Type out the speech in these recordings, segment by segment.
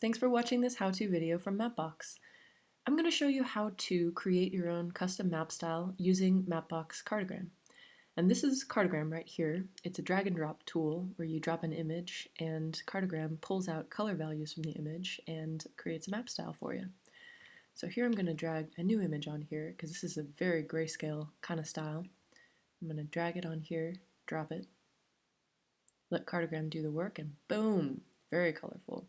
Thanks for watching this how-to video from Mapbox. I'm going to show you how to create your own custom map style using Mapbox Cartogram. And this is Cartogram right here. It's a drag and drop tool where you drop an image and Cartogram pulls out color values from the image and creates a map style for you. So here I'm going to drag a new image on here because this is a very grayscale kind of style. I'm going to drag it on here, drop it, let Cartogram do the work, and boom, very colorful.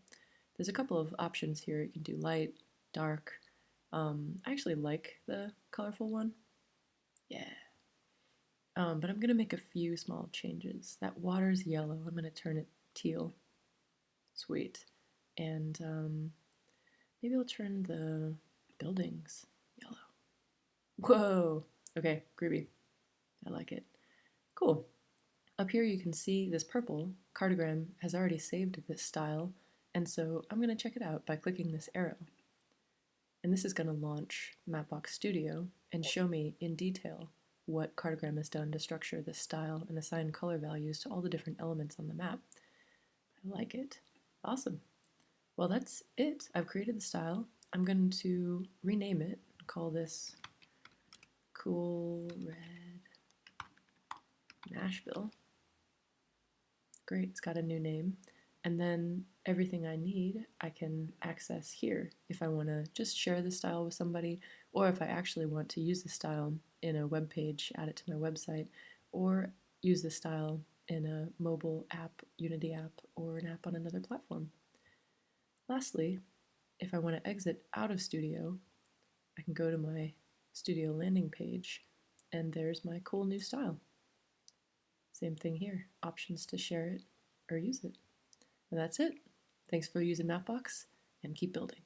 There's a couple of options here. You can do light, dark. I actually like the colorful one. Yeah. But I'm going to make a few small changes. That water's yellow. I'm going to turn it teal. Sweet. And maybe I'll turn the buildings yellow. Whoa! Okay, groovy. I like it. Cool. Up here you can see this purple. Cartogram has already saved this style, and so I'm going to check it out by clicking this arrow. And this is going to launch Mapbox Studio and show me in detail what Cartogram has done to structure this style and assign color values to all the different elements on the map. I like it. Awesome. Well, that's it. I've created the style. I'm going to rename it, call this Cool Red Nashville. Great, it's got a new name. And then everything I need I can access here if I want to just share the style with somebody, or if I actually want to use the style in a web page, add it to my website, or use the style in a mobile app, Unity app, or an app on another platform. Lastly, if I want to exit out of Studio, I can go to my Studio landing page, and there's my cool new style. Same thing here, options to share it or use it. And that's it. Thanks for using Mapbox, and keep building.